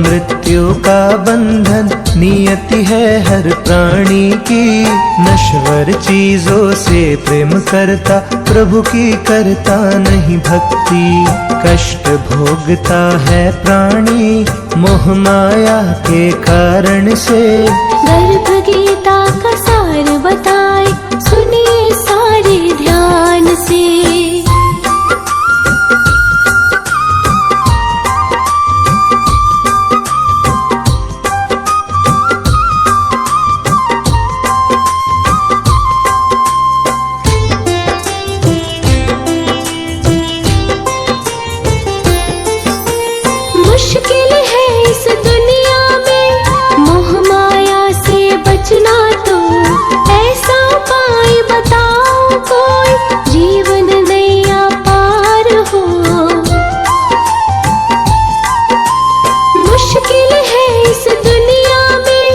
मृत्यु का बंधन नियति है हर प्राणी की। नश्वर चीजों से प्रेम करता प्रभु की करता नहीं भक्ति। कष्ट भोगता है प्राणी मोह माया के कारण से। गर्भ गीता का सार बताए सुनिए सारे ध्यान से। मुश्किल है इस दुनिया में मोह माया से बचना, तो ऐसा उपाय बताओ कोई जीवन नैया पार हो। मुश्किल है इस दुनिया में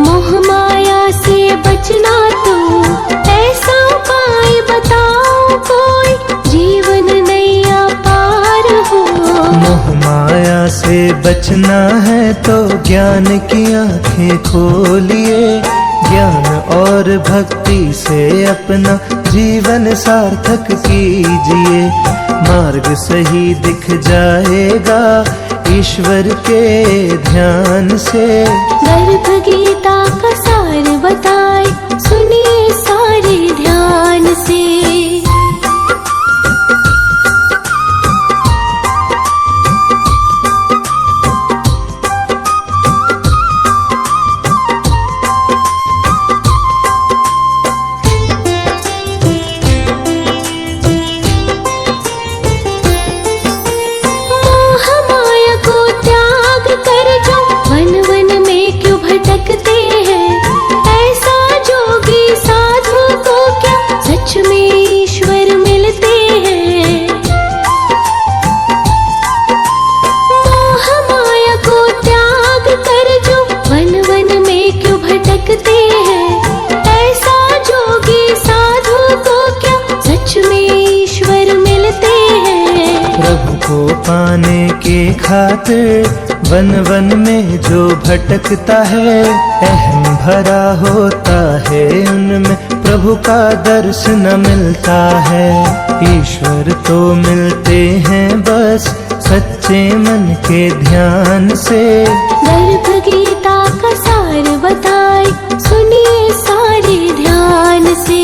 मोह माया से बचना, तो ऐसा उपाय बताओ कोई जीवन नैया पार हो। मोह माया से बचना है तो ज्ञान की आंखें खोलिए। ज्ञान और भक्ति से अपना जीवन सार्थक कीजिए। मार्ग सही दिख जाएगा ईश्वर के ध्यान से। गर्भ गीता का सार बताए सुनिए सारे ध्यान से। पाने के खातिर वन वन में जो भटकता है, अहम भरा होता है उनमें प्रभु का दर्शन मिलता है। ईश्वर तो मिलते हैं बस सच्चे मन के ध्यान से। गर्भ गीता का सार बताए सुनिए सारे ध्यान से।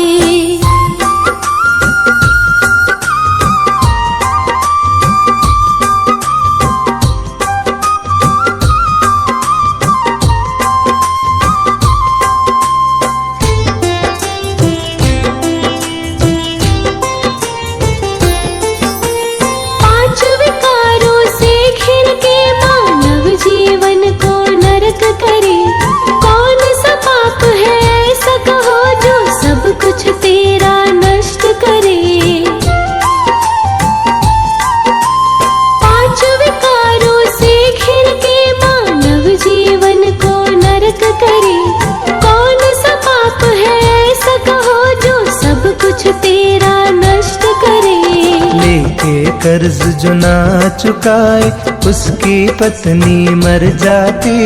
कर्ज जो ना चुकाए उसकी पत्नी मर जाती,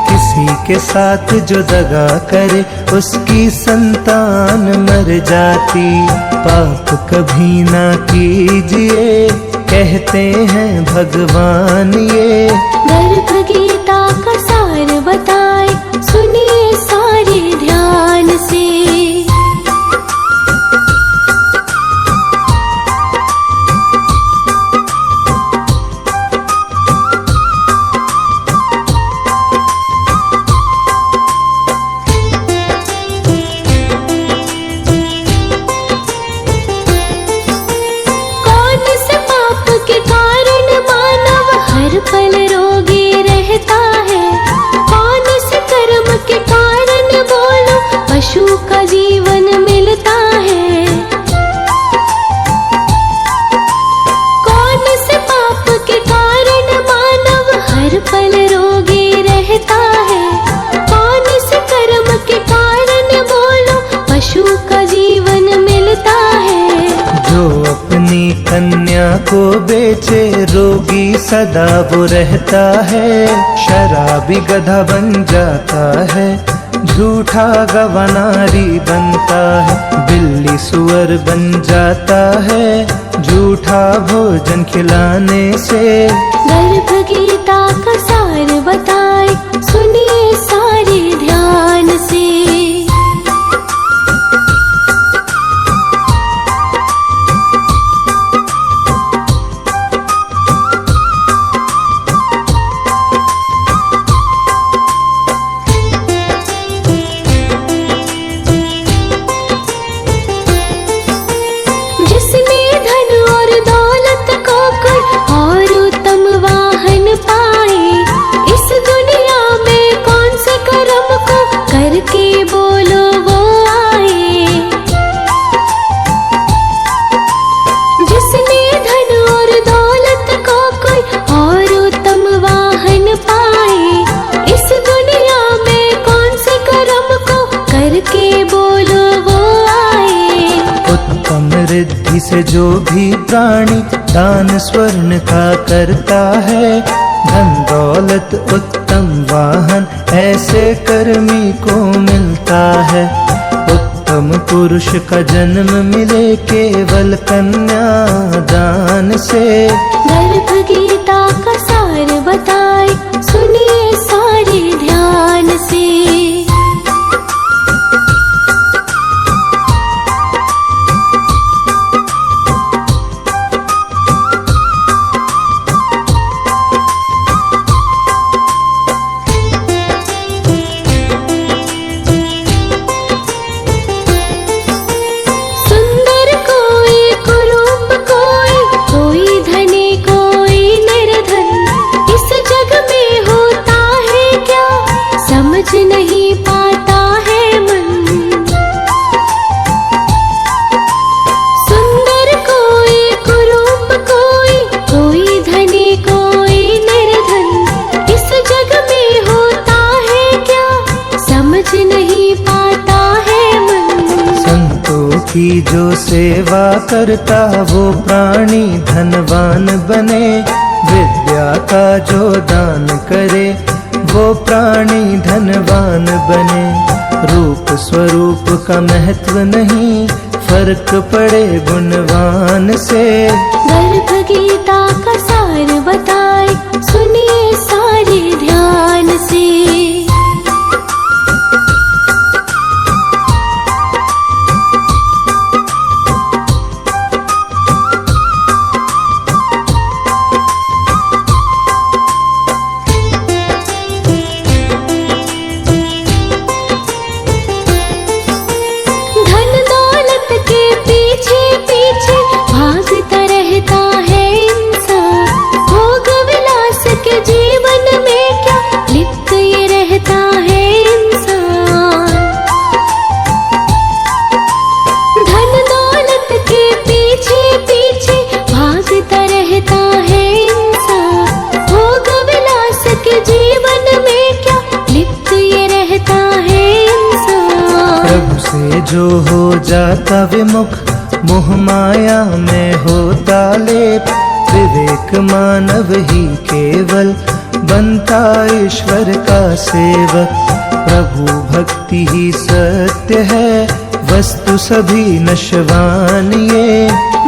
किसी के साथ जो दगा करे उसकी संतान मर जाती। पाप कभी ना कीजिए कहते हैं भगवान ये, गर्भ गीता का सार बताए सुनिए सारे ध्यान से। पल रोगी रहता है, कौन से कर्म के कारण बोलो पशु का जीवन मिलता है। कौन से पाप के कारण मानव हर पल रोगी रहता है, कौन से कर्म के कारण बोलो पशु का जीवन मिलता है। जो अपनी कन्या को बेचे रोगी सदा वो रहता है, शराबी गधा बन जाता है, झूठा गवानारी बनता है, बिल्ली सुअर बन जाता है, झूठा भोजन खिलाने से। गर्भ गीता का सार बताए सुनिए सारे ध्यान से। रिद्धि से जो भी प्राणी दान स्वर्ण का करता है, धन दौलत उत्तम वाहन ऐसे कर्मी को मिलता है। उत्तम पुरुष का जन्म मिले केवल कन्या दान से। गर्भ गीता का सार बताए सुनिए सारे ध्यान से। नहीं पाता है मन, सुंदर कोई कुरूप कोई, कोई धनी कोई निर्धन, इस जग में होता है क्या समझ नहीं पाता है मन। संतों की जो सेवा करता वो प्राणी धनवान बने, विद्या का जो दान करे वो प्राणी धनवान बने। रूप स्वरूप का महत्व नहीं, फर्क पड़े गुणवान से। गर्भ गीता का सार बताए सुनिए सारे ध्यान से। जो हो जाता विमुख, मोह माया में होता लेप, विवेक मानव ही केवल बनता ईश्वर का सेवक। प्रभु भक्ति ही सत्य है, वस्तु सभी नश्वान ये।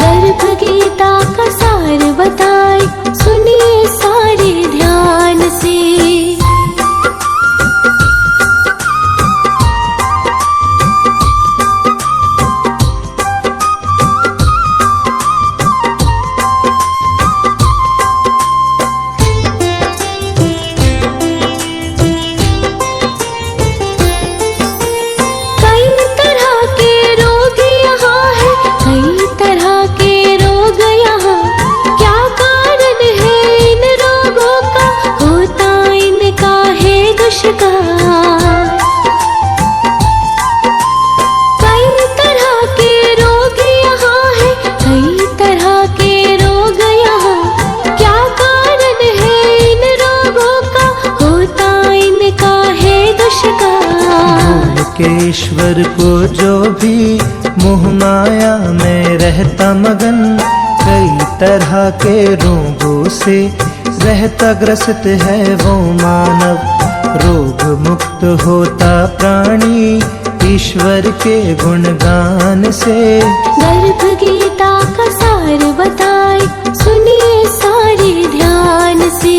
गर्भ गीता का सार बताए, सुनिए सारे ध्यान से। ईश्वर को जो भी मोह माया में रहता मगन, कई तरह के रोगों से रहता ग्रसित है वो मानव। रोग मुक्त होता प्राणी ईश्वर के गुणगान से। गर्भ गीता का सार बताए, सुनिए सारे ध्यान से।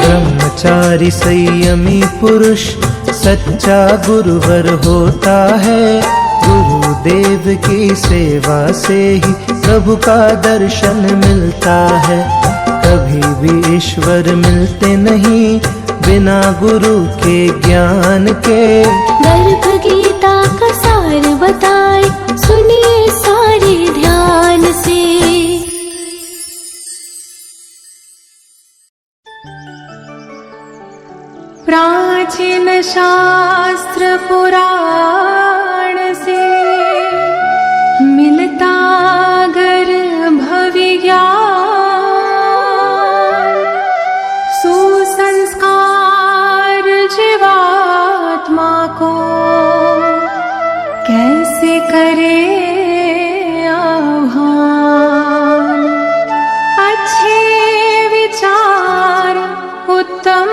ब्रह्मचारी संयमी पुरुष सच्चा गुरुवर होता है। गुरुदेव की सेवा से ही प्रभु का दर्शन मिलता है। कभी भी ईश्वर मिलते नहीं बिना गुरु के ज्ञान के। गर्भ गीता का सार बताए, सुनिए सारे ध्यान से। प्राचीन शास्त्र पुराण से मिलता गर्भ विज्ञान। सुसंस्कार जीवात्मा को कैसे करे आह्वान। अच्छे विचार, उत्तम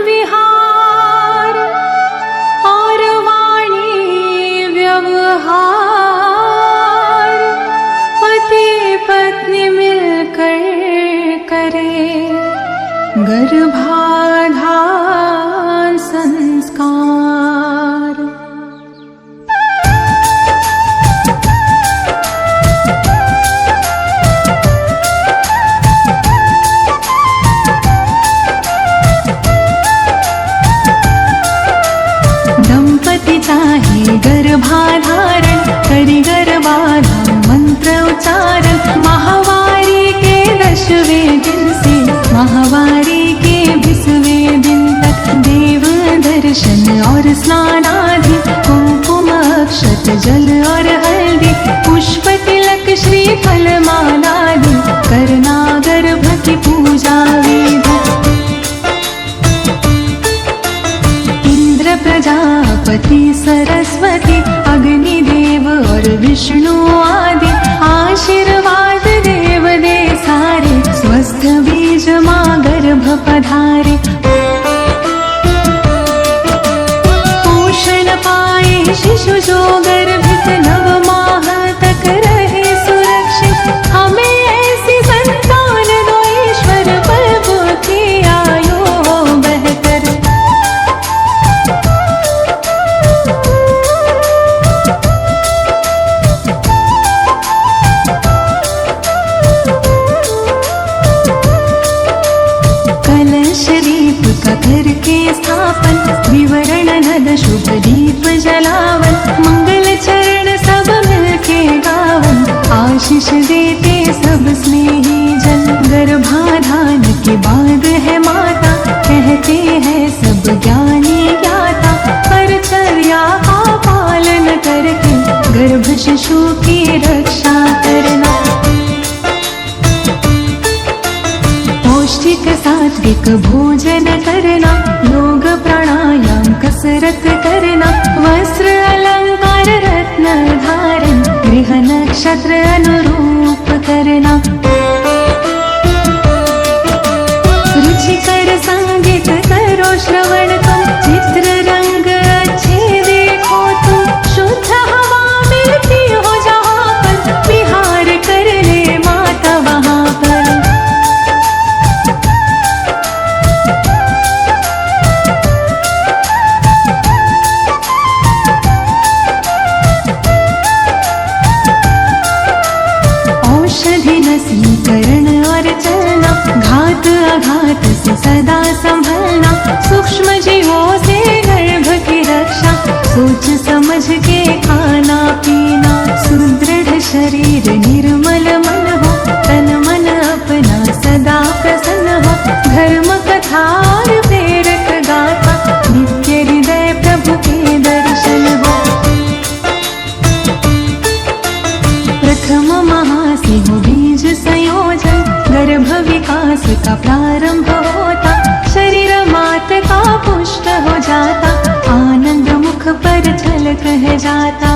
विहार और वाणी व्यवहार, पति पत्नी मिलकर करे गर्भाधान संस्कार। दंपति चाहे गर्भाधारण, करी गर्भाधान मंत्र उच्चारण। माहवारी के 10वें दिन से माहवारी के 20वें दिन तक देव दर्शन और स्नान आदि। कुमकुम अक्षत जल और हल्दी, पुष्प तिलक श्रीफल मालादि। करना गर्भ की पूजा विधि। इंद्र प्रजापति सरस्वती अग्निदेव और विष्णु आदि आशीर्वाद देव दे सारे। स्वस्थ बीज माँ गर्भ पधारे, पोषण पाए शिशु जो गर्भित 9 माह तक रहे सुरक्षित। हमें ऐसी संतान दो ईश्वर, प्रभु की आयु बेहतर। कलशदीप का करके स्थापन, विवरण नद शुभ दीप जलावन, मंगल चरण सब मिलके गावन, आशीष देते सब स्नेही जन। गर्भाधान के बाद है माता, कहते हैं सब ज्ञानी ज्ञाता, परिचर्या का पालन करके गर्भ शिशु की रक्षा करना। पौष्टिक सात्विक भोजन करना, योग प्राणायाम कसरत करना, वस्त्र अलंकार रत्न धारण, गृह नक्षत्र अनुरूप करना। रुचिकर संगीत करो श्रवण तुम, चित्र रंग अच्छे देखो तुम, शुद्ध हवा मिलती हो जहाँ पर, विहार कर ले माता वहाँ पर। औषधि नसीकरण और चलना, घात आघात से सदा संभलना, सूक्ष्म जीवों से गर्भ की रक्षा, सोच समझ के खाना पीना, सुदृढ़ शरीर निर्मल मन हो, तन मन अपना सदा प्रसन्न हो, धर्म कथा और प्रेरक गाथा, नित्य हृदय प्रभु के दर्शन हो। प्रथम महासिंह बीज संयोजन, गर्भ विकास का प्रारंभ होता, शरीर मात का पुष्ट हो जाता, आनंद मुख पर झलक है जाता।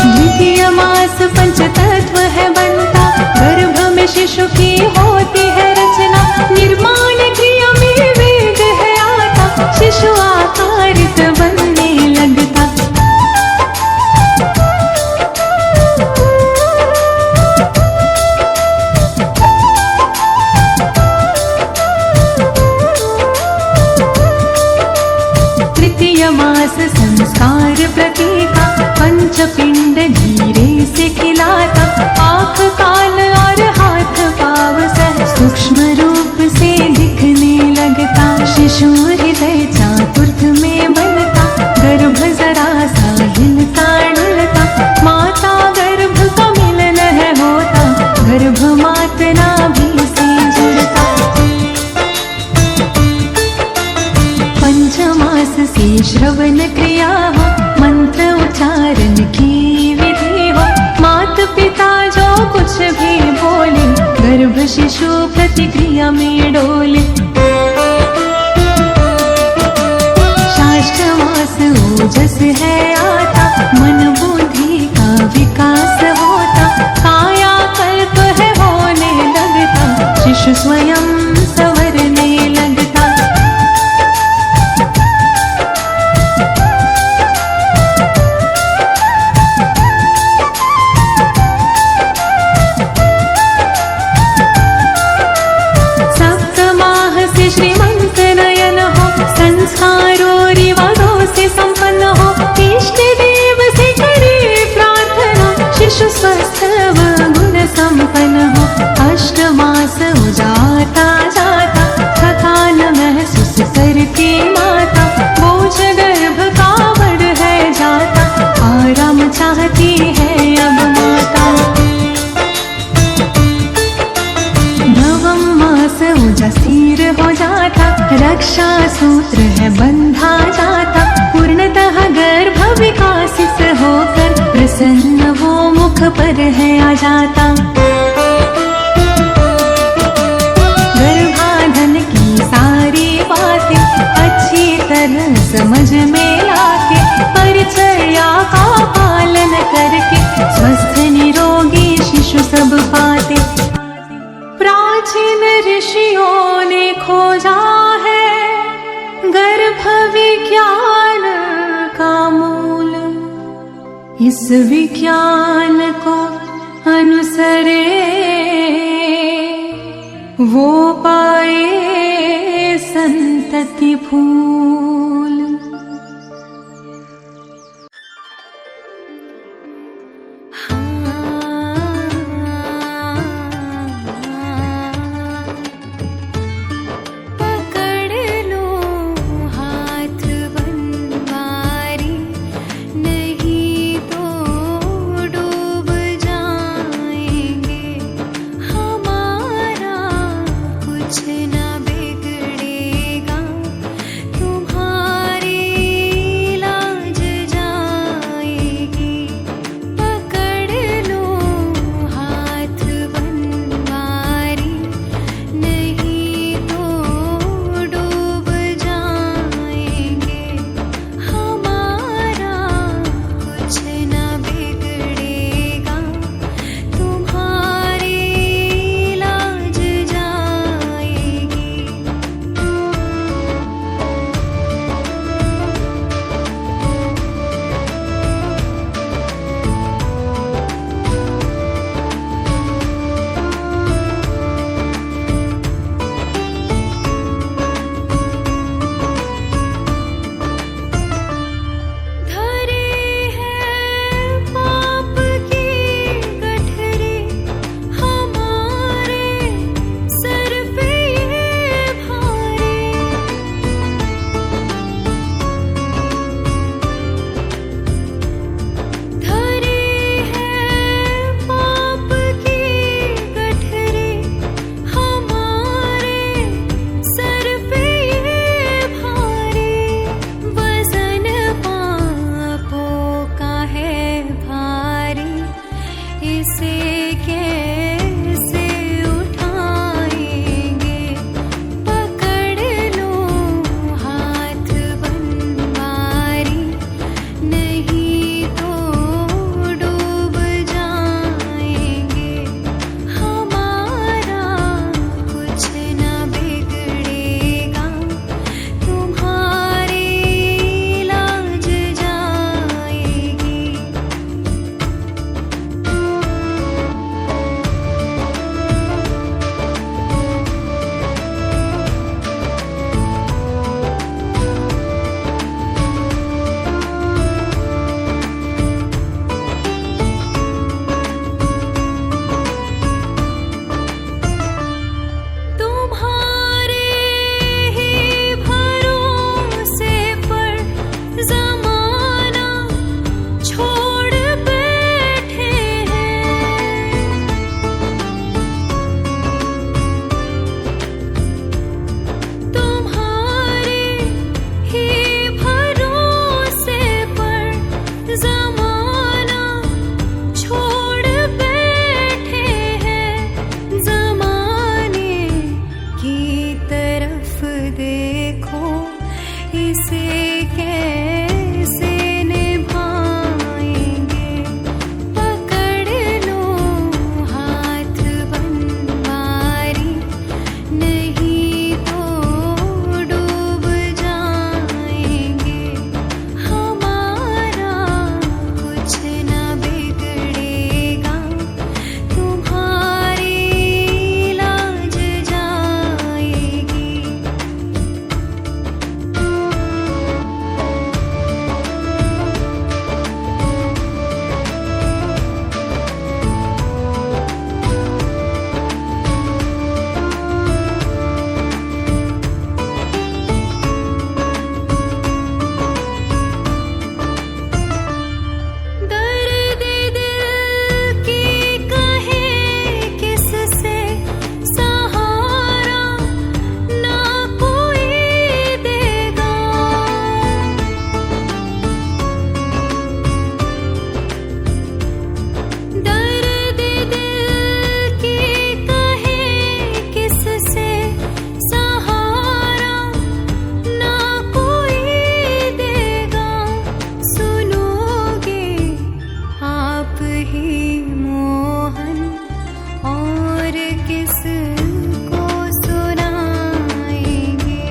द्वितीय मास पंच तत्व है बनता, गर्भ में शिशु की होती है रचना, निर्माण क्रिया में वेग है आता, शिशु आकारित बनने लगता। तृतीय मास संस्कार प्रतीका, पंचपिंड धीरे से खिलाता, आँख कान और हाथ पाँव सह सूक्ष्म रूप से दिखने लगता, शिशु हृदय चातुर्थ में बनता, गर्भ जरा सा हिलता डुलता, माता गर्भ का मिलन है होता, गर्भ मात नाभि से जुड़ता। पंचमास से श्रवण क्रिया हो, मंत्र उच्चारण की विधि हो, मात पिता जो कुछ भी बोले, गर्भ शिशु प्रतिक्रिया में डोले। शाष्टमास ओजस है आता, मन बुद्धि का विकास होता, काया कल्प है होने लगता, शिशु स्वयं संवरने लगता। सप्तमाह से श्रीमंत नयन हो, संस्कारों रिवाजों से संपन्न हो, इष्ट देव से करे प्रार्थना, शिशु स्वस्थ व गुण संपन्न हो। अष्टमास हो जाता जाता, थकान महसूस करती माता, बोझ गर्भ का बढ़ है जाता, आराम चाहती है अब माता। नवम मास ऊर्जा स्थिर हो जाता, रक्षा सूत्र है बंधा जाता, पूर्णतः गर्भ विकासित होकर प्रसन्न वो मुख पर है आ जाता। गर्भाधान की सारी बातें अच्छी तरह समझ में लाके, परिचर्या का पालन करके, स्वस्थ निरोगी शिशु सब पाते। प्राचीन ऋषियों ने खोजा है गर्भ विज्ञान का मूल, इस विज्ञान को अनुसरे वो पाए संतति फूल। से कैसे उठाएंगे, पकड़ लो हाथ बनवारी, नहीं तो डूब जाएंगे। हमारा कुछ न बिगड़ेगा, तुम्हारी लाज जाएगी। तुम्हारे ही भरोसे पर ज़माना छोड़ बैठे हैं, तुम्हारे ही भरोसे पर ज़माना छोड़ बैठे हैं। ज़माने की तरफ देखो, इसे कैसे निभाएंगे, पकड़ लो हाथ बनवारी, नहीं तो डूब जाएंगे। हमारा कुछ न बिगड़ेगा, तुम्हारी लाज जाएगी। दर्द दिल की कहे किससे, सहारा ना कोई देगा। दर्द दिल की कहे किससे, सहारा ना कोई देगा। सुनोगे आप ही मोहन, और किसको सुनाएंगे,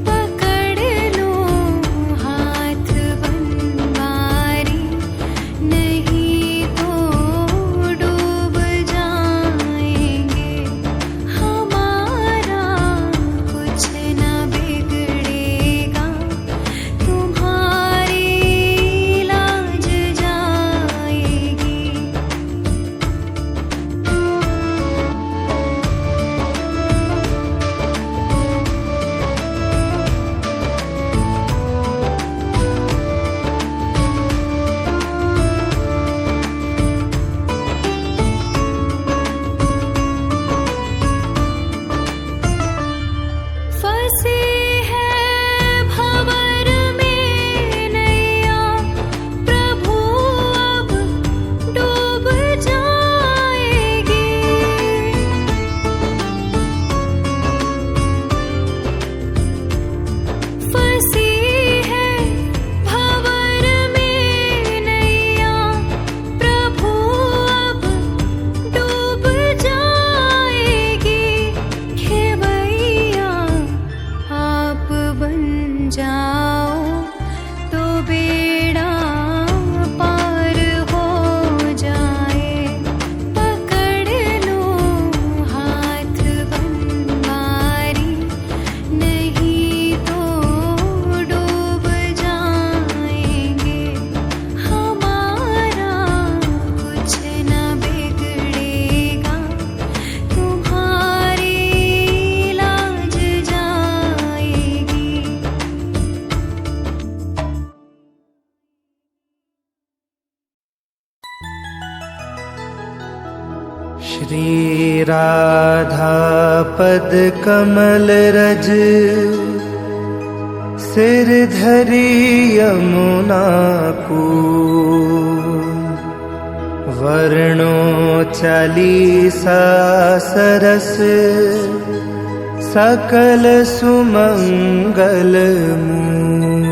पकड़ लो हाथ बनवारी, नहीं तो डूब जाएंगे। हमारा कुछ न बिगड़ेगा, तुम्हारी लाज जाएगी। फंसी है भंवर में नैया, प्रभु अब डूब जाएगी। फंसी है भंवर में नैया, प्रभु अब डूब जाएगी। खेवैया आप बन जाओ, तो बेड़ा पार हो जाए, पकड़ लो हाथ बनवारी, नहीं तो डूब जाएंगे। हमारा कुछ न बिगड़ेगा, तुम्हारी लाज जाएगी। श्री राधा पद कमल रज, सिर धरी यमुना को, वर्णो 40 सरस सकल सुमंगल मूल।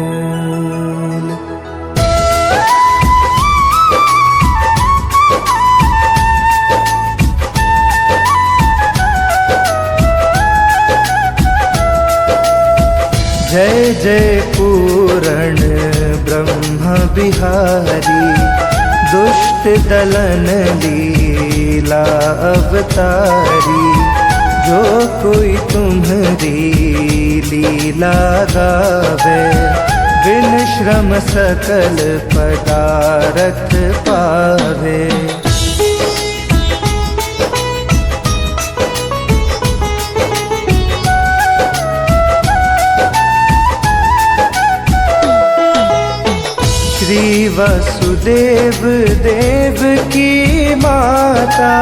जय जय पूरण ब्रह्म बिहारी, दुष्ट दलन लीला अवतारी। जो कोई तुम्हारी लीला गावे, बिन श्रम सकल पदारथ पावे। श्री वसुदेव देव की माता,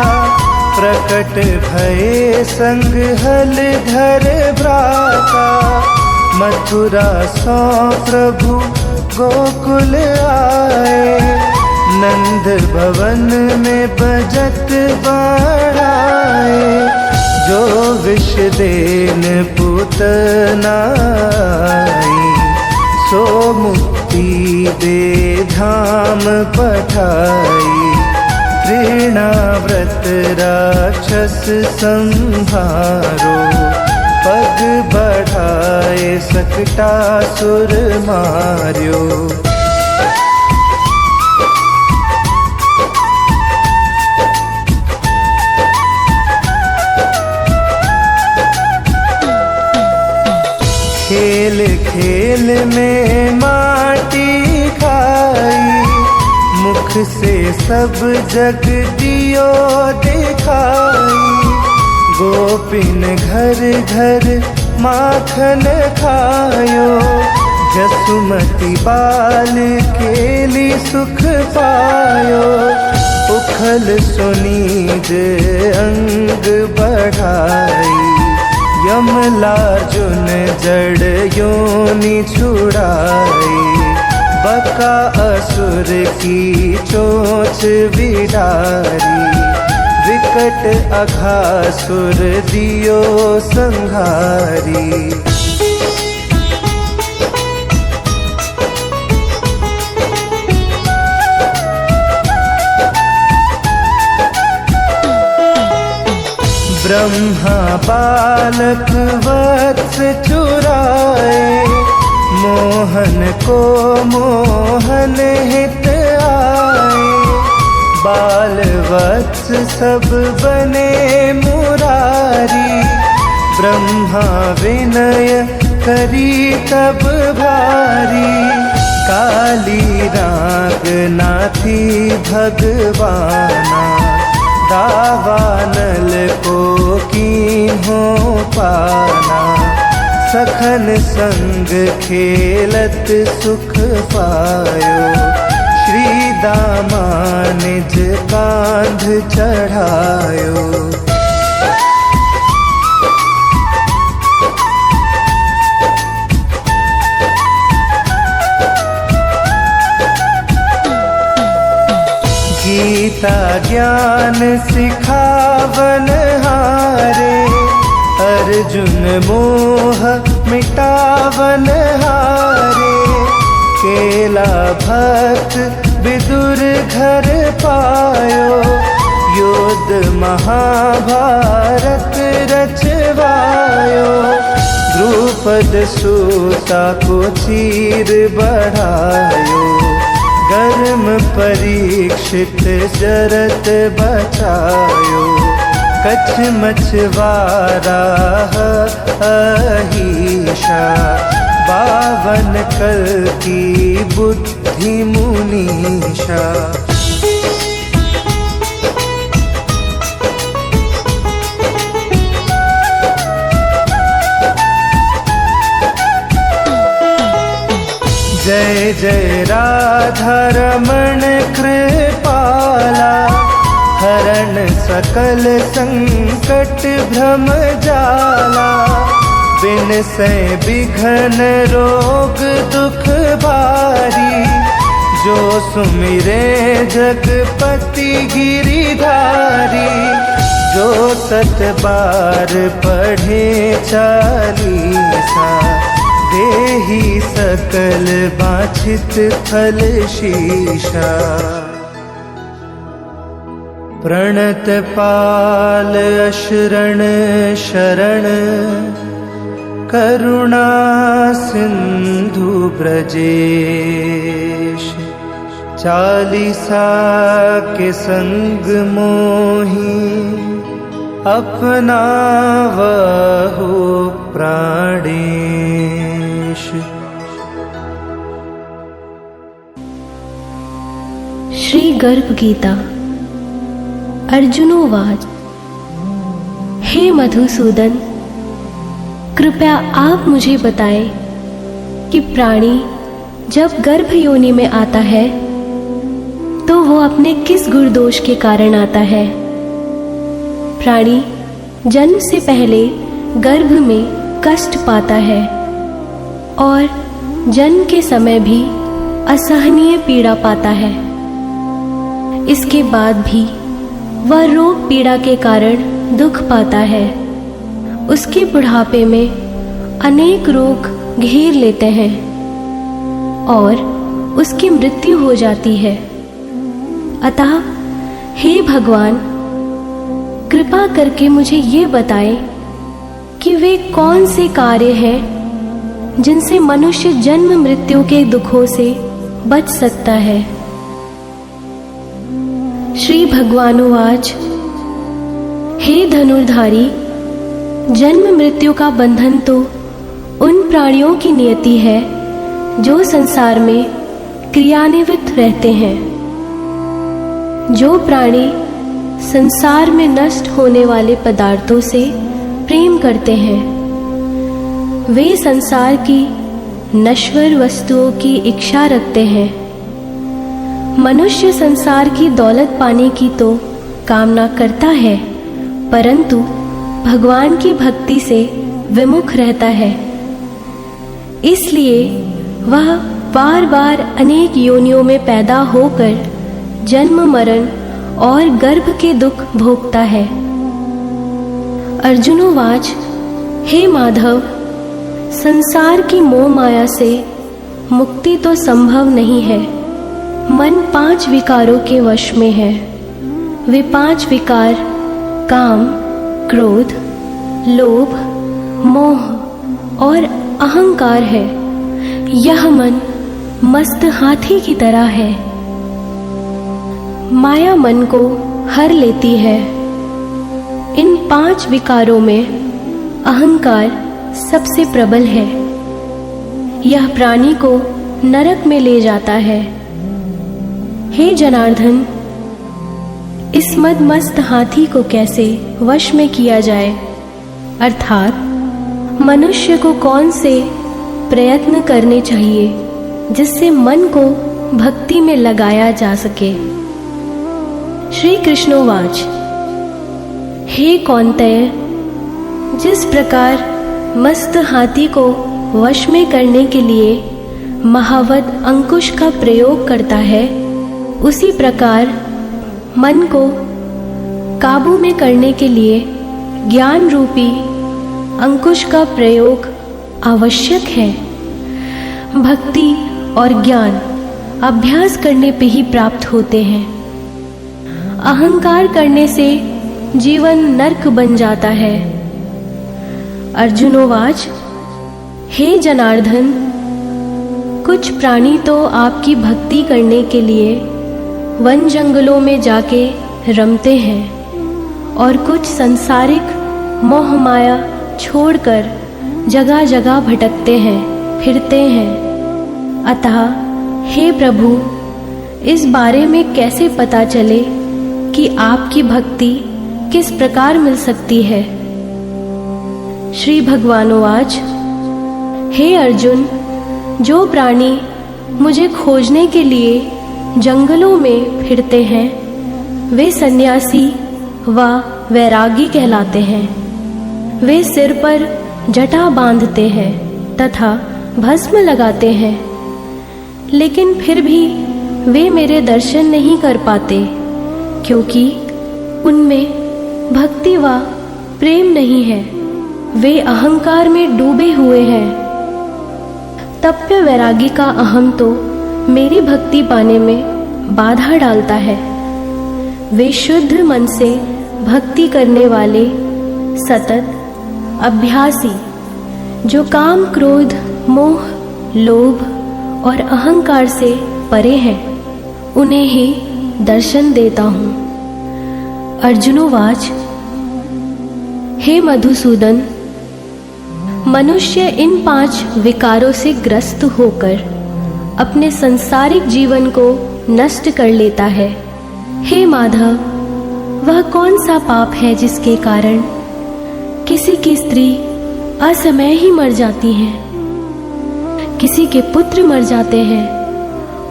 प्रकट भये संग हल धर भ्राता। मथुरा सो प्रभु गोकुल आए, नंद भवन में बजत बढ़ाए। जो विष देन पूतनाई, सो मुक्ति दे धाम पठाई। तृणाव्रत राक्षस संहारो, पग बढ़ाए सकटासुर मार्यो। खेल खेल में माटी खाई, मुख से सब जग दियो दिखाई। गोपिन घर घर माखन खायो, जसुमती बाल केली सुख पायो। उखल सुनीज अंग बढ़ाई, यमलार्जुन जड़ योनि छुड़ाई। बका असुर की चोंच विदारी, विकट अघासुर दियो संहारी। ब्रह्मा बालक वत्स चुराए, मोहन को मोहन हित आए। बाल वत्स सब बने मुरारी, ब्रह्मा विनय करी तब भारी। काली राग नाथी भगवाना, दावानल को कीन्हो पाना। सखन संग खेलत सुख पायो, श्री दामा निज कांध चढ़ायो। गीता ज्ञान सिखावन हारे, अर्जुन मोह मिटावन हारे। केला भक्त विदुर घर पायो, युद्ध महाभारत रचवायो। द्रुपद सूता को चीर बढ़ायो, गर्म परीक्षित जरत बचायो। कछ मछवारा अहीशा, 52 कल की बुद्धि मुनीशा। जय जय राधा रमण कृपाला, हरण सकल संकट भ्रम जाला। बिन से बिघन रोग दुख भारी, जो सुमिरे जगपति गिरिधारी, जो 7 बार पढ़े 40, देहि सकल वांछित फल शीशा। प्रणत पाल अशरण शरण, करुणा सिंधु ब्रजेश। 40 के संग मोही, अपना वहु प्राणेश। श्री गर्भ गीता। अर्जुनोवाच। हे मधुसूदन, कृपया आप मुझे बताएं कि प्राणी जब गर्भ योनि में आता है तो वो अपने किस गुण दोष के कारण आता है। प्राणी जन्म से पहले गर्भ में कष्ट पाता है और जन्म के समय भी असहनीय पीड़ा पाता है। इसके बाद भी वह रोग पीड़ा के कारण दुख पाता है। उसके बुढ़ापे में अनेक रोग घेर लेते हैं और उसकी मृत्यु हो जाती है। अतः हे भगवान, कृपा करके मुझे ये बताएं कि वे कौन से कार्य हैं जिनसे मनुष्य जन्म मृत्यु के दुखों से बच सकता है। श्री भगवानुवाच। हे धनुर्धारी, जन्म मृत्यु का बंधन तो उन प्राणियों की नियति है जो संसार में क्रियान्वित रहते हैं। जो प्राणी संसार में नष्ट होने वाले पदार्थों से प्रेम करते हैं, वे संसार की नश्वर वस्तुओं की इच्छा रखते हैं। मनुष्य संसार की दौलत पाने की तो कामना करता है, परंतु भगवान की भक्ति से विमुख रहता है। इसलिए वह बार बार अनेक योनियों में पैदा होकर जन्म मरण और गर्भ के दुख भोगता है। अर्जुनोवाच। हे माधव, संसार की मोह माया से मुक्ति तो संभव नहीं है। मन 5 विकारों के वश में है। वे 5 विकार काम, क्रोध, लोभ, मोह और अहंकार है। यह मन मस्त हाथी की तरह है। माया मन को हर लेती है। इन 5 विकारों में अहंकार सबसे प्रबल है। यह प्राणी को नरक में ले जाता है। हे जनार्दन, इस मदमस्त हाथी को कैसे वश में किया जाए, अर्थात मनुष्य को कौन से प्रयत्न करने चाहिए जिससे मन को भक्ति में लगाया जा सके। श्री कृष्णोवाच। हे कौन्तेय, जिस प्रकार मस्त हाथी को वश में करने के लिए महावत अंकुश का प्रयोग करता है, उसी प्रकार मन को काबू में करने के लिए ज्ञान रूपी अंकुश का प्रयोग आवश्यक है। भक्ति और ज्ञान अभ्यास करने पे ही प्राप्त होते हैं। अहंकार करने से जीवन नरक बन जाता है। अर्जुनोवाच। हे जनार्दन, कुछ प्राणी तो आपकी भक्ति करने के लिए वन जंगलों में जाके रमते हैं और कुछ सांसारिक मोह माया छोड़कर जगह जगह भटकते हैं, फिरते हैं। अतः हे प्रभु, इस बारे में कैसे पता चले कि आपकी भक्ति किस प्रकार मिल सकती है। श्री भगवानुवाच। हे अर्जुन, जो प्राणी मुझे खोजने के लिए जंगलों में फिरते हैं, वे सन्यासी व वैरागी कहलाते हैं। वे सिर पर जटा बांधते हैं तथा भस्म लगाते हैं, लेकिन फिर भी वे मेरे दर्शन नहीं कर पाते, क्योंकि उनमें भक्ति व प्रेम नहीं है। वे अहंकार में डूबे हुए हैं। तप्य वैरागी का अहम तो मेरी भक्ति पाने में बाधा डालता है। वे शुद्ध मन से भक्ति करने वाले सतत अभ्यासी, जो काम, क्रोध, मोह, लोभ और अहंकार से परे हैं, उन्हें ही दर्शन देता हूँ। अर्जुनोवाच, हे मधुसूदन, मनुष्य इन 5 विकारों से ग्रस्त होकर अपने सांसारिक जीवन को नष्ट कर लेता है। हे माधव, वह कौन सा पाप है जिसके कारण किसी की स्त्री असमय ही मर जाती है, किसी के पुत्र मर जाते हैं,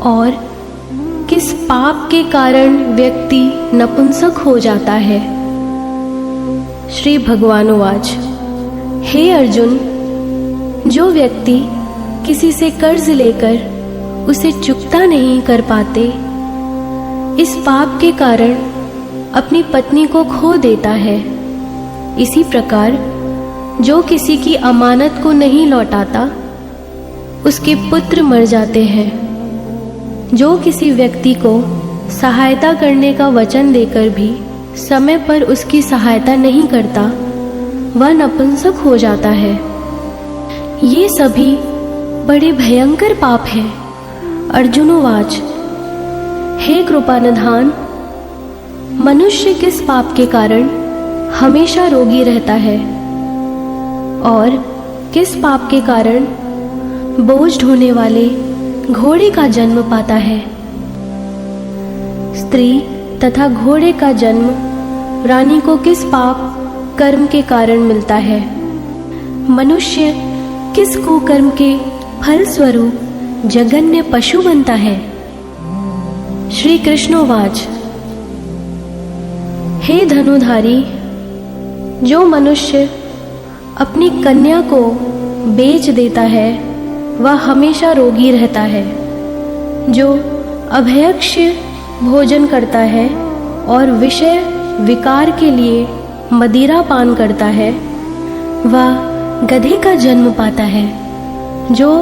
और किस पाप के कारण व्यक्ति नपुंसक हो जाता है। श्री भगवानुवाच, हे अर्जुन, जो व्यक्ति किसी से कर्ज लेकर उसे चुकता नहीं कर पाते, इस पाप के कारण अपनी पत्नी को खो देता है। इसी प्रकार जो किसी की अमानत को नहीं लौटाता, उसके पुत्र मर जाते हैं। जो किसी व्यक्ति को सहायता करने का वचन देकर भी समय पर उसकी सहायता नहीं करता, वह नपुंसक हो जाता है। ये सभी बड़े भयंकर पाप हैं। अर्जुनोवाच, हे कृपानिधान, मनुष्य किस पाप के कारण हमेशा रोगी रहता है और किस पाप के कारण बोझ ढोने वाले घोड़े का जन्म पाता है। स्त्री तथा घोड़े का जन्म रानी को किस पाप कर्म के कारण मिलता है। मनुष्य किस कुकर्म के फल स्वरूप जगन्य पशु बनता है। श्री कृष्णोवाच, हे धनुधारी, जो मनुष्य अपनी कन्या को बेच देता है, वह हमेशा रोगी रहता है। जो अभयक्ष्य भोजन करता है और विषय विकार के लिए मदिरा पान करता है, वह गधे का जन्म पाता है। जो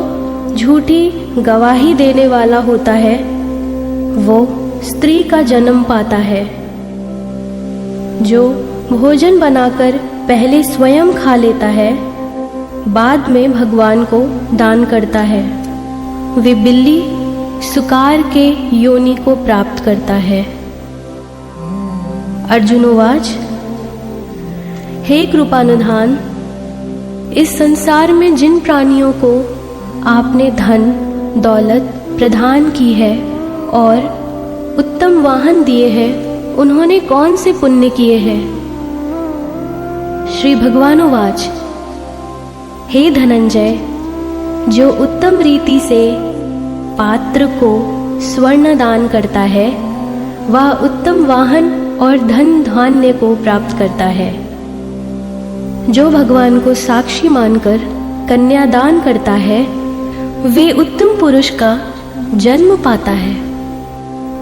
झूठी गवाही देने वाला होता है, वो स्त्री का जन्म पाता है। जो भोजन बनाकर पहले स्वयं खा लेता है, बाद में भगवान को दान करता है, वे बिल्ली सुकार के योनि को प्राप्त करता है। अर्जुनोवाच, हे कृपानिधान, इस संसार में जिन प्राणियों को आपने धन दौलत प्रदान की है और उत्तम वाहन दिए हैं, उन्होंने कौन से पुण्य किए हैं। श्री भगवानुवाच, हे धनंजय, जो उत्तम रीति से पात्र को स्वर्ण दान करता है, वह उत्तम वाहन और धन धान्य को प्राप्त करता है। जो भगवान को साक्षी मानकर कन्यादान करता है, वे उत्तम पुरुष का जन्म पाता है।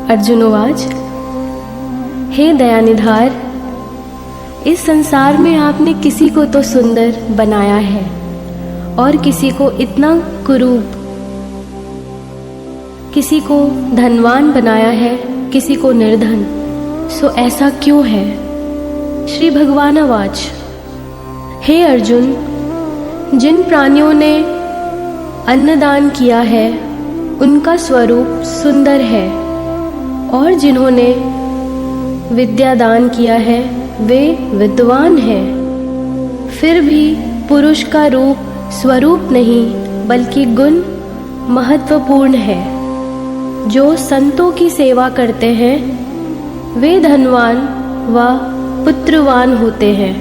अर्जुनोवाच, हे दयानिधार, इस संसार में आपने किसी को तो सुंदर बनाया है और किसी को इतना कुरूप, किसी को धनवान बनाया है, किसी को निर्धन। सो ऐसा क्यों है। श्री भगवानुवाच, हे अर्जुन, जिन प्राणियों ने अन्नदान किया है, उनका स्वरूप सुंदर है, और जिन्होंने विद्यादान किया है, वे विद्वान हैं। फिर भी पुरुष का रूप स्वरूप नहीं, बल्कि गुण महत्वपूर्ण है। जो संतों की सेवा करते हैं, वे धनवान व पुत्रवान होते हैं।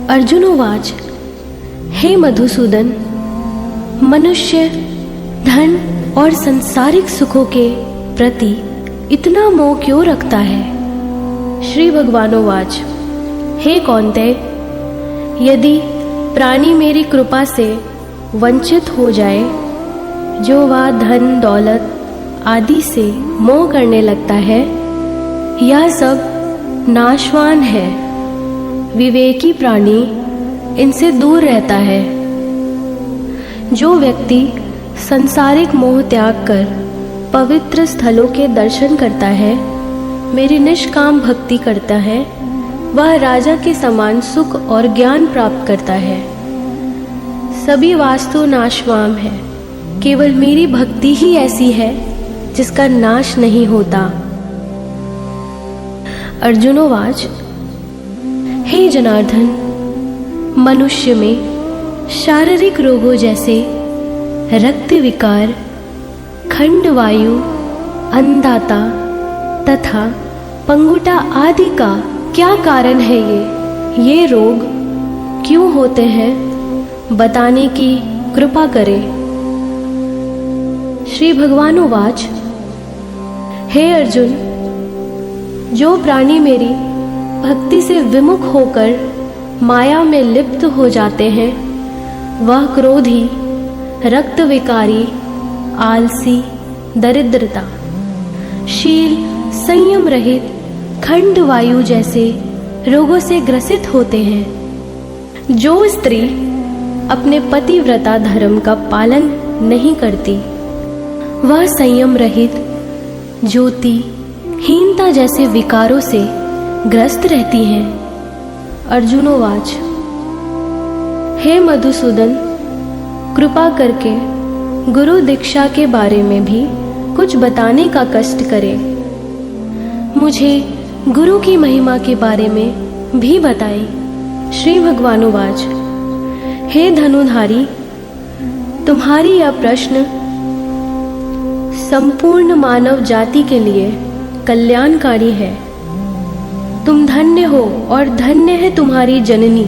अर्जुनोवाच, हे मधुसूदन, मनुष्य धन और सांसारिक सुखों के प्रति इतना मोह क्यों रखता है। श्री भगवानुवाच, हे कौन्तेय, यदि प्राणी मेरी कृपा से वंचित हो जाए, जो वह धन दौलत आदि से मोह करने लगता है, यह सब नाशवान है। विवेकी प्राणी इनसे दूर रहता है। जो व्यक्ति सांसारिक मोह त्याग कर पवित्र स्थलों के दर्शन करता है, मेरी निष्काम भक्ति करता है, वह राजा के समान सुख और ज्ञान प्राप्त करता है। सभी वास्तु नाशवान है, केवल मेरी भक्ति ही ऐसी है जिसका नाश नहीं होता। अर्जुनोवाच, हे जनार्दन, मनुष्य में शारीरिक रोगों जैसे रक्त विकार, खंड वायु, अंधाता तथा पंगुटा आदि का क्या कारण है? ये रोग क्यों होते हैं, बताने की कृपा करें। श्री भगवानुवाच, हे अर्जुन, जो प्राणी मेरी भक्ति से विमुख होकर माया में लिप्त हो जाते हैं, वह क्रोधी, रक्त विकारी, आलसी, दरिद्रता, शील, संयम रहित, खंड वायु जैसे रोगों से ग्रसित होते हैं। जो स्त्री अपने पतिव्रता धर्म का पालन नहीं करती, वह संयम रहित, ज्योति, हीनता जैसे विकारों से ग्रस्त रहती हैं। अर्जुनोवाच, हे मधुसूदन, कृपा करके गुरु दीक्षा के बारे में भी कुछ बताने का कष्ट करें। मुझे गुरु की महिमा के बारे में भी बताएं। श्री भगवानुवाच, हे धनुधारी, तुम्हारी यह प्रश्न संपूर्ण मानव जाति के लिए कल्याणकारी है। तुम धन्य हो और धन्य है तुम्हारी जननी।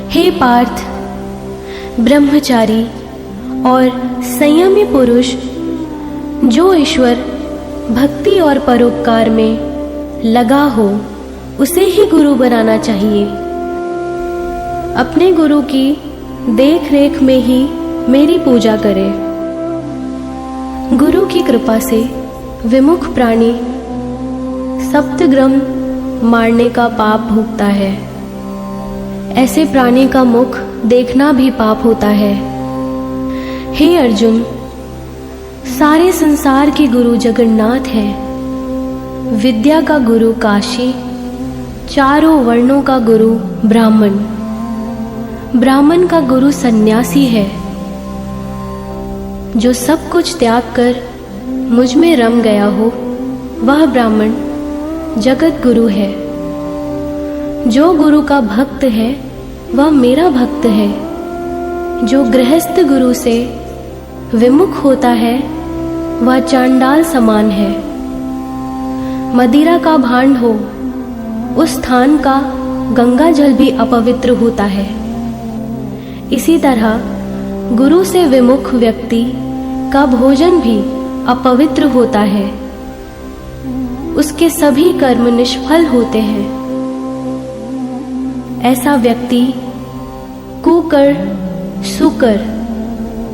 हे पार्थ, ब्रह्मचारी और संयमी पुरुष, जो ईश्वर भक्ति और परोपकार में लगा हो, उसे ही गुरु बनाना चाहिए। अपने गुरु की देख रेख में ही मेरी पूजा करें। गुरु की कृपा से विमुख प्राणी सप्तग्रम मारने का पाप भोगता है। ऐसे प्राणी का मुख देखना भी पाप होता है। हे अर्जुन, सारे संसार के गुरु जगन्नाथ है। विद्या का गुरु काशी, चारों वर्णों का गुरु ब्राह्मण, ब्राह्मण का गुरु सन्यासी है। जो सब कुछ त्याग कर मुझ में रम गया हो, वह ब्राह्मण जगत गुरु है। जो गुरु का भक्त है, वह मेरा भक्त है। जो गृहस्थ गुरु से विमुख होता है, वह चांडाल समान है। मदिरा का भांड हो, उस स्थान का गंगा जल भी अपवित्र होता है। इसी तरह गुरु से विमुख व्यक्ति का भोजन भी अपवित्र होता है। उसके सभी कर्म निष्फल होते हैं। ऐसा व्यक्ति कुकर, सुकर,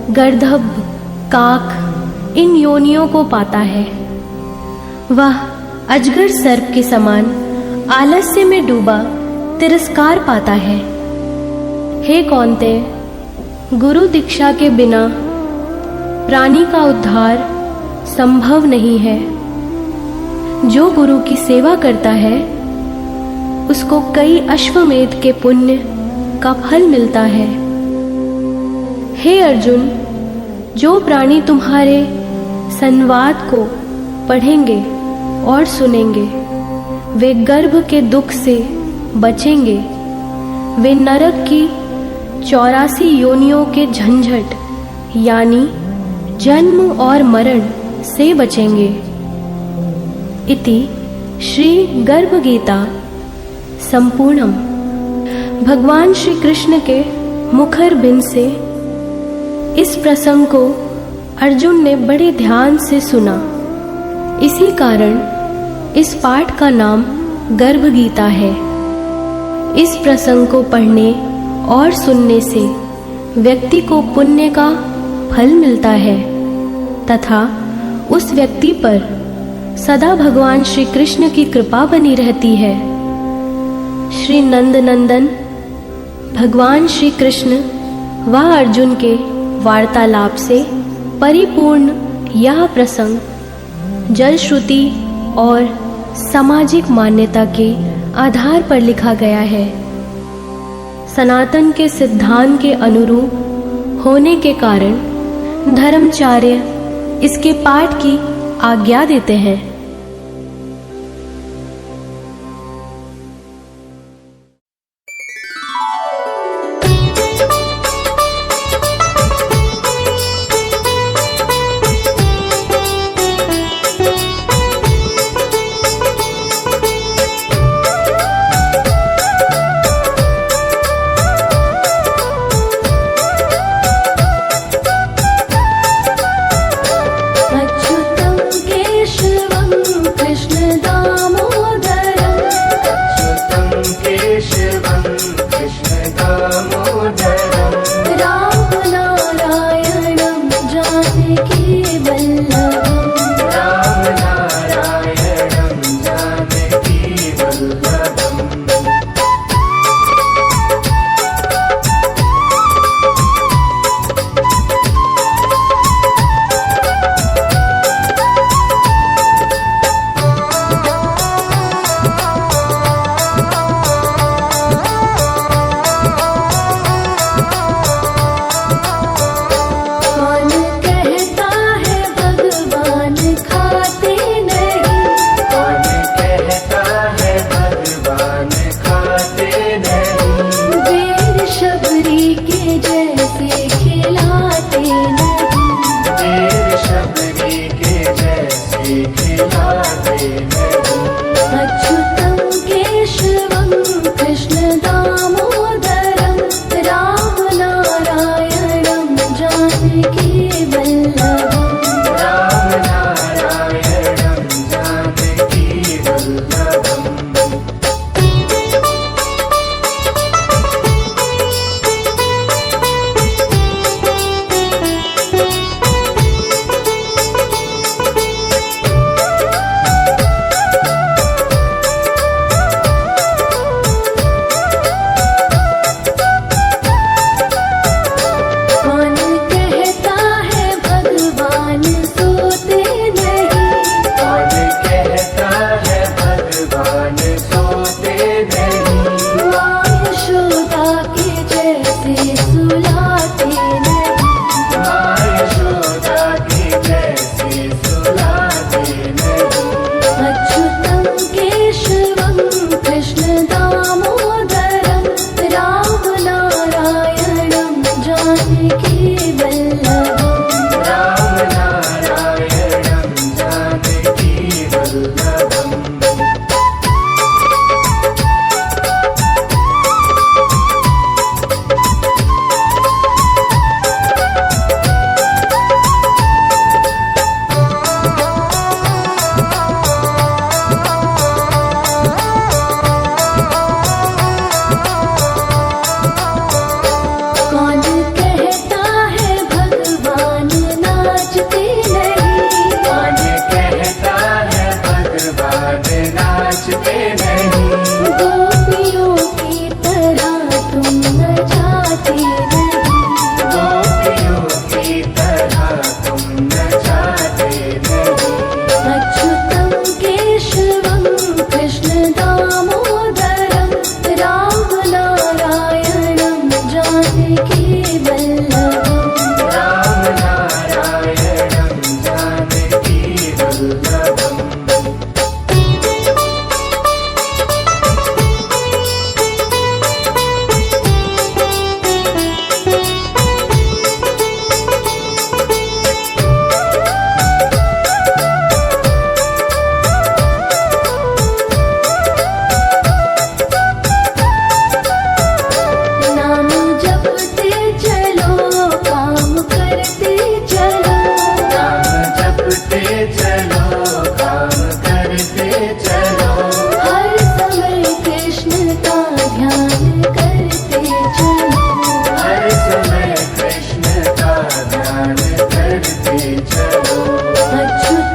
गर्दभ, काक इन योनियों को पाता है। वह अजगर सर्प के समान आलस्य में डूबा तिरस्कार पाता है। हे कौन्तेय, गुरु दीक्षा के बिना प्राणी का उद्धार संभव नहीं है। जो गुरु की सेवा करता है, उसको कई अश्वमेध के पुण्य का फल मिलता है। हे अर्जुन, जो प्राणी तुम्हारे संवाद को पढ़ेंगे और सुनेंगे, वे गर्भ के दुख से बचेंगे। वे नरक की 84 योनियों के झंझट यानी जन्म और मरण से बचेंगे। इति श्री गर्भ गीता संपूर्णम। भगवान श्री कृष्ण के मुखर बिंद से इस प्रसंग को अर्जुन ने बड़े ध्यान से सुना। इसी कारण इस पाठ का नाम गर्भ गीता है। इस प्रसंग को पढ़ने और सुनने से व्यक्ति को पुण्य का फल मिलता है तथा उस व्यक्ति पर सदा भगवान श्री कृष्ण की कृपा बनी रहती है। श्री नंद नंदन भगवान श्री कृष्ण व अर्जुन के वार्तालाप से परिपूर्ण यह प्रसंग जल श्रुति और सामाजिक मान्यता के आधार पर लिखा गया है। सनातन के सिद्धांत के अनुरूप होने के कारण धर्माचार्य इसके पाठ की आज्ञा देते हैं। अच्युत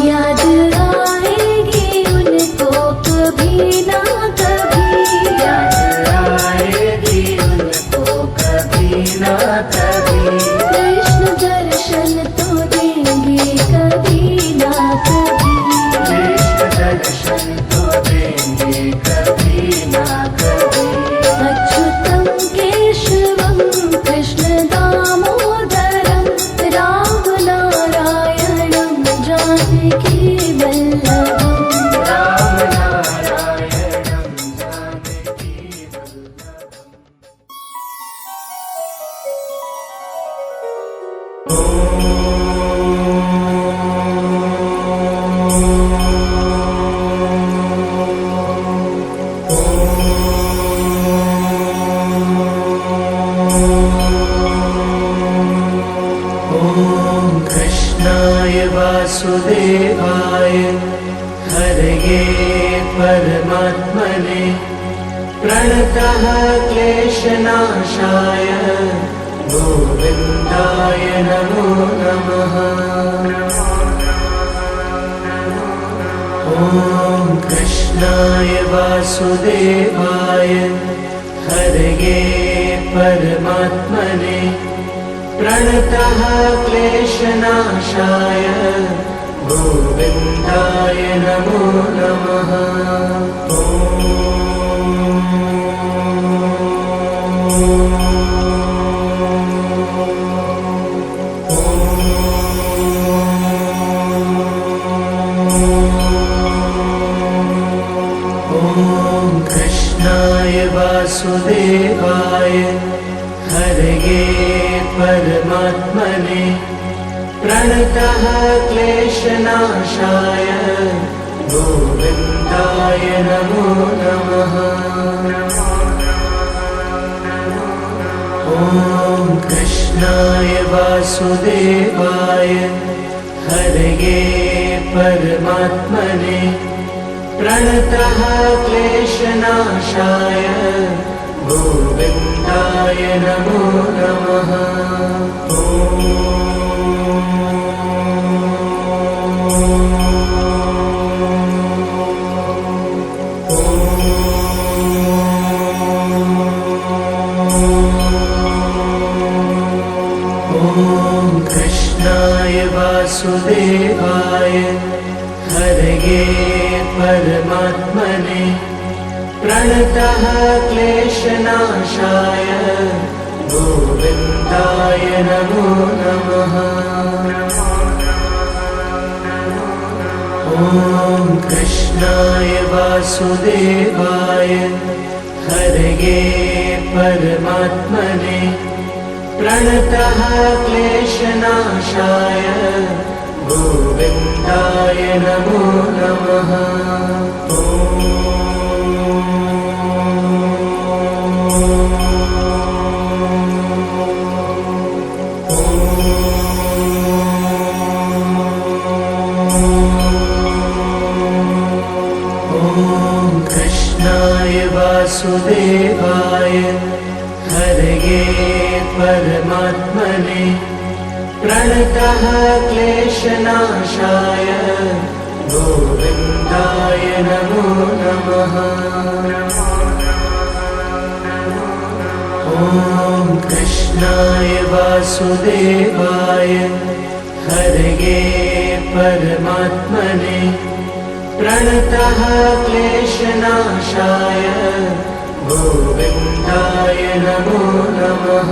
याद आएगी उनको कभी ना कभी, याद आएगी उनको कभी ना कभी। कृष्ण दर्शन तो देंगे कभी ना कभी, कृष्ण दर्शन तो देंगे कभी ना कभी। अच्युतं केशवं कृष्ण दामोदरं राम नारायणं जानकी वल्लभम्। राम नारायणं जानकी वल्लभम्। ॐ कृष्णाय वासुदेवाय हरये परमात्मने प्रणतः क्लेशनाशाय गोविन्दाय नमो नमः। ॐ कृष्णाय वासुदेवाय हरये परमात्मने प्रणतः क्लेशनाशाय गोविन्दाय नमो नमः। ॐ कृष्णाय वासुदेवाय हरये परमात्मने प्रणतः क्लेशनाशाय गोविन्दाय नमो नमः। ॐ कृष्णाय वासुदेवाय हरये परमात्मने प्रणतः क्लेशनाशाय गोविन्दाय नमो नमः। ॐ कृष्णाय वासुदेवाय हरये परमात्मने प्रणतः क्लेशनाशाय गोविन्दाय नमो नमः। ॐ कृष्णाय वासुदेवाय हरये परमात्मने प्रणतः क्लेशनाशाय गोविन्दाय नमो नमः। ॐ कृष्णाय वासुदेवाय हरये परमात्मने प्रणतः क्लेशनाशाय गोविन्दाय नमो नमः। ॐ कृष्णाय वासुदेवाय हरये परमात्मने प्रणतः क्लेशनाशाय गोविन्दाय नमो नमः।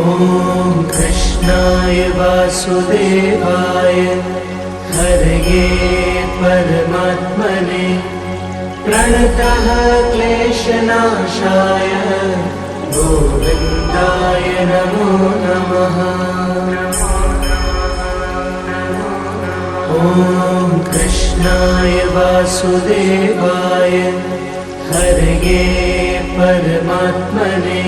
ॐ कृष्णाय वासुदेवाय हरये परमात्मने प्रणतः क्लेशनाशाय गोविन्दाय नमो नमः। ॐ कृष्णाय वासुदेवाय हरये परमात्मने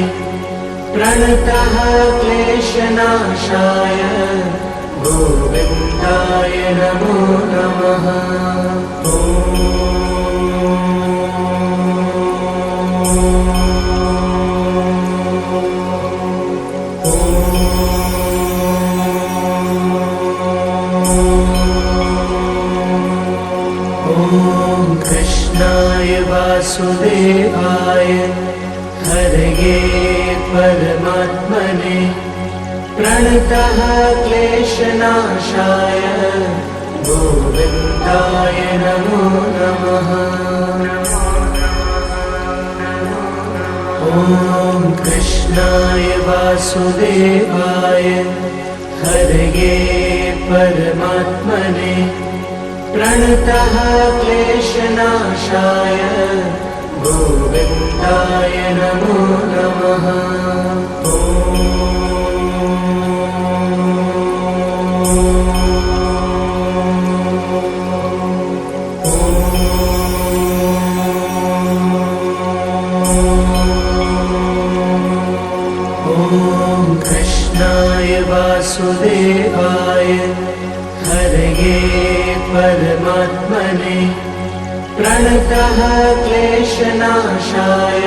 प्रणतः क्लेशनाशाय गोविन्दाय नमो नमः। ॐ कृष्णाय वासुदेवाय हरये परमात्मने प्रणतः क्लेशनाशाय गोविन्दाय नमो नमः। ॐ कृष्णाय वासुदेवाय हरये परमात्मने प्रणतः क्लेशनाशाय गोविन्दाय नमो नमः। ॐ कृष्णाय वासुदेवाय हरये परमात्मने प्रणतः क्लेशनाशाय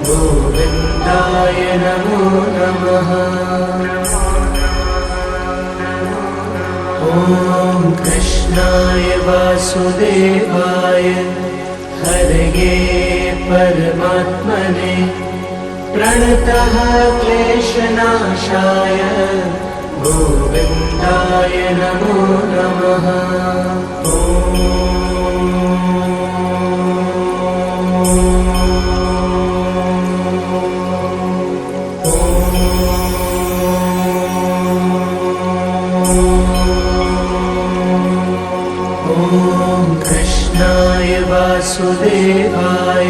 गोविन्दाय नमो नमः। ॐ कृष्णाय वासुदेवाय हरये परमात्मने प्रणतः क्लेशनाशाय गोविन्दाय नमो नमः। ॐ कृष्णाय वासुदेवाय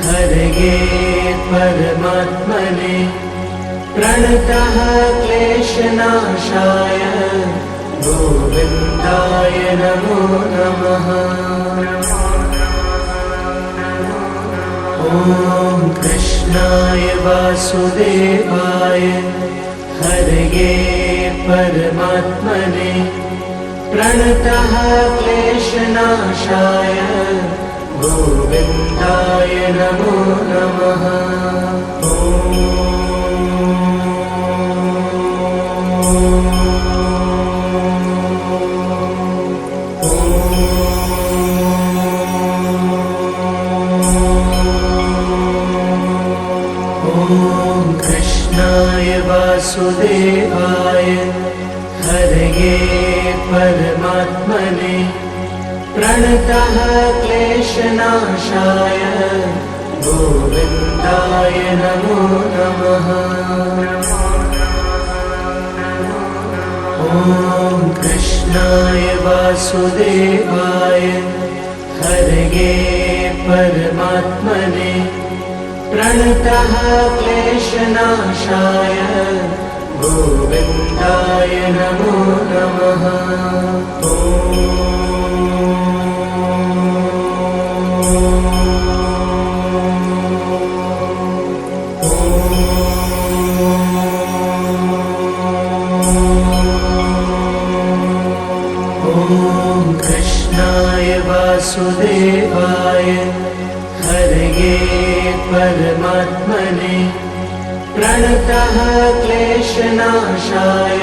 हरये परमात्मने प्रणतः क्लेशनाशाय गोविन्दाय नमो नमः। ॐ कृष्णाय वासुदेवाय हरये परमात्मने प्रणतः क्लेशनाशाय गोविन्दाय नमो नमः। ॐ कृष्णाय वासुदेवाय हरये परमात्मने प्रणतः क्लेशनाशाय गोविन्दाय नमो नमः। ॐ कृष्णाय वासुदेवाय हरये परमात्मने प्रणतः क्लेशनाशाय गोविन्दाय नमो नमः। ॐ कृष्णाय वासुदेवाय हरये परमात्मने प्रणतः क्लेशनाशाय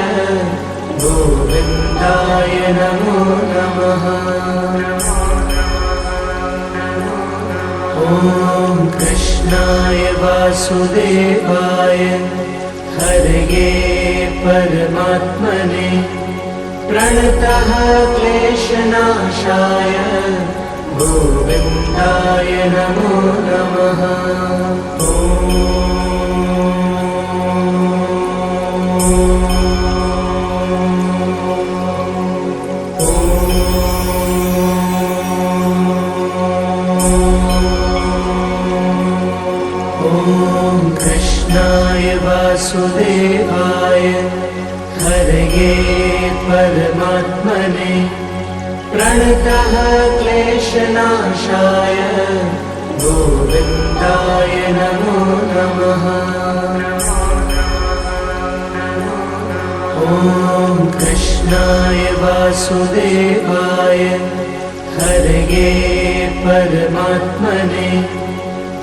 गोविन्दाय नमो नमः। ॐ कृष्णाय वासुदेवाय हरये परमात्मने प्रणतः क्लेशनाशाय गोविन्दाय नमो नमः। ॐ कृष्णाय वासुदेवाय हरये परमात्मने प्रणतः क्लेशनाशाय गोविन्दाय नमो नमः। ॐ कृष्णाय वासुदेवाय हरये परमात्मने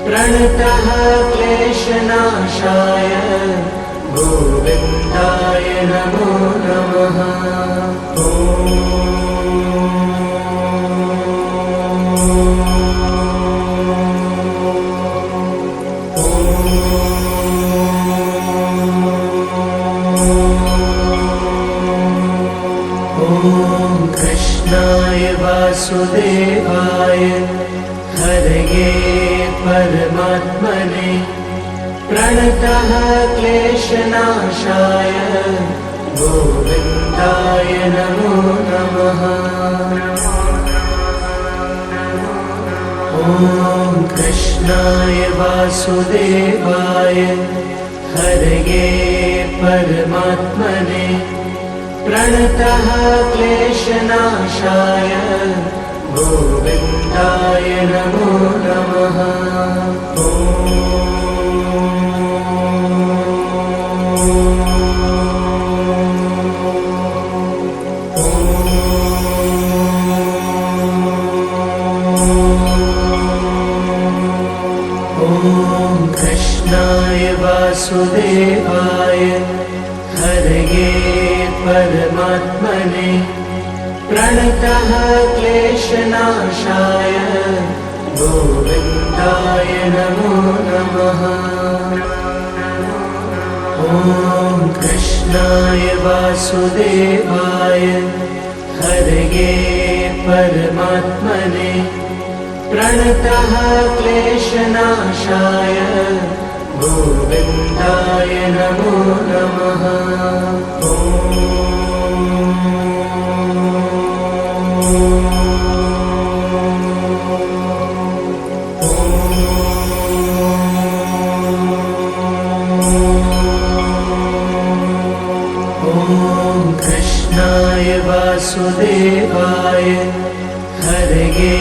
प्रणतः क्लेशनाशाय गोविन्दाय नमो नमः। ॐ कृष्णाय वासुदेवाय हरये परमात्मने प्रणतः क्लेशनाशाय गोविन्दाय नमो नमः। ॐ कृष्णाय वासुदेवाय हरये परमात्मने प्रणतः क्लेशनाशाय गोविन्दाय नमो नमः। ॐ कृष्णाय वासुदेवाय हरये परमात्मने प्रणतः क्लेशनाशाय गोविन्दाय नमो नमः। ॐ कृष्णाय वासुदेवाय हरये परमात्मने प्रणतः क्लेशनाशाय गोविन्दाय नमो नमः। ॐ कृष्णाय वासुदेवाय हरये